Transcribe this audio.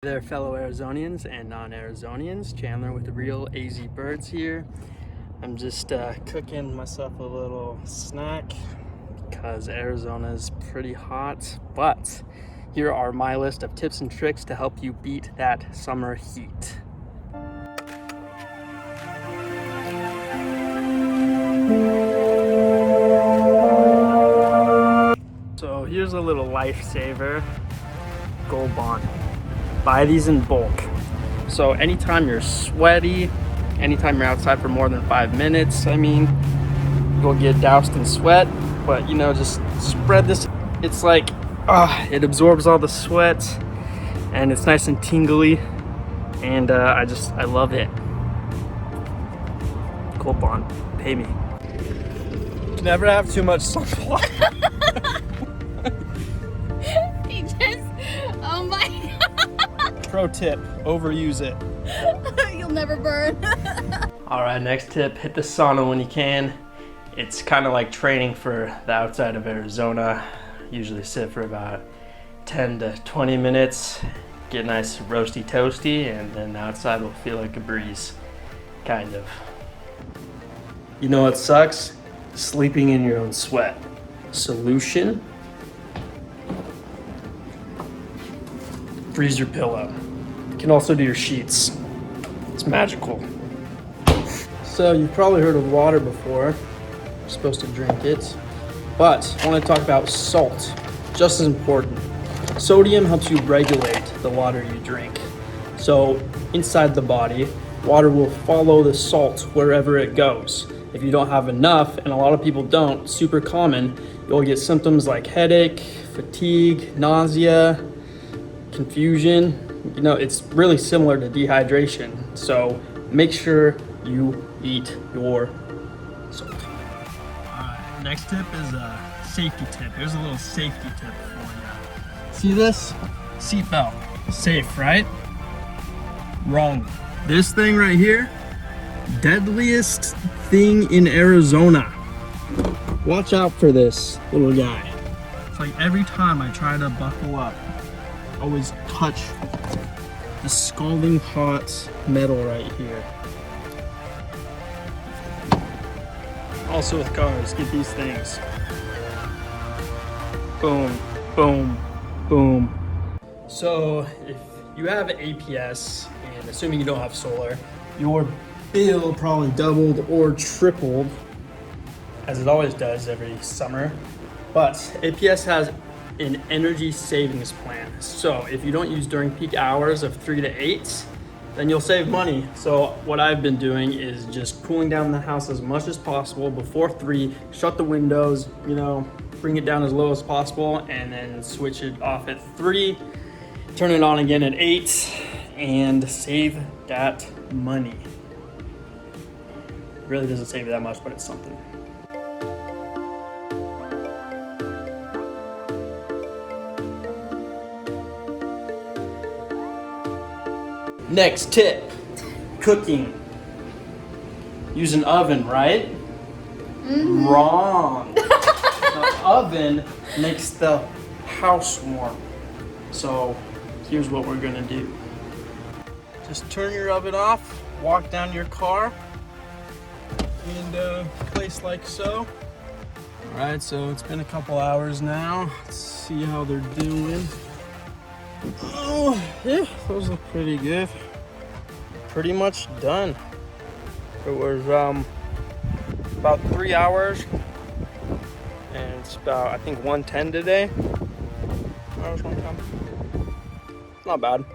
Hey there, fellow Arizonians and non-Arizonians. Chandler with the Real AZ Birds here. I'm just cooking myself a little snack because Arizona's pretty hot, but here are my list of tips and tricks to help you beat that summer heat. So here's a little lifesaver, Goldbond. Buy these in bulk. So anytime you're sweaty, anytime you're outside for more than 5 minutes, you'll get doused in sweat, but just spread this. It's like, it absorbs all the sweat and it's nice and tingly, and I love it. Goldbond, pay me. You can never have too much sunblock. Oh my God. Pro tip, overuse it. You'll never burn. All right, next tip, hit the sauna when you can. It's kind of like training for the outside of Arizona. Usually sit for about 10 to 20 minutes, get nice roasty toasty, and then the outside will feel like a breeze, kind of. You know what sucks? Sleeping in your own sweat. Solution? Freeze your pillow. You can also do your sheets. It's magical. So you've probably heard of water before. You're supposed to drink it. But I want to talk about salt. Just as important. Sodium helps you regulate the water you drink. So inside the body, water will follow the salt wherever it goes. If you don't have enough, and a lot of people don't, super common, you'll get symptoms like headache, fatigue, nausea, confusion. It's really similar to dehydration. So make sure you eat your salt. Next tip is a safety tip. Here's a little safety tip for you. See this? Seatbelt. Safe, right? Wrong. This thing right here, deadliest thing in Arizona. Watch out for this little guy. It's like every time I try to buckle up, always touch the scalding hot metal right here. Also with cars, get these things. Boom, boom, boom. So if you have APS, and assuming you don't have solar, your bill probably doubled or tripled, as it always does every summer. But APS has an energy savings plan. So if you don't use during peak hours of 3 to 8, then you'll save money. So what I've been doing is just cooling down the house as much as possible before 3, shut the windows, bring it down as low as possible, and then switch it off at 3, turn it on again at 8, and save that money. It really doesn't save that much, but it's something. Next tip, cooking. Use an oven, right? Mm-hmm. Wrong. The oven makes the house warm. So here's what we're gonna do. Just turn your oven off, walk down your car, and place like so. All right, so it's been a couple hours now. Let's see how they're doing. Oh, yeah, those look pretty good. Pretty much done. It was about 3 hours, and it's about, I think, 110 today. Hours, 110. Not bad.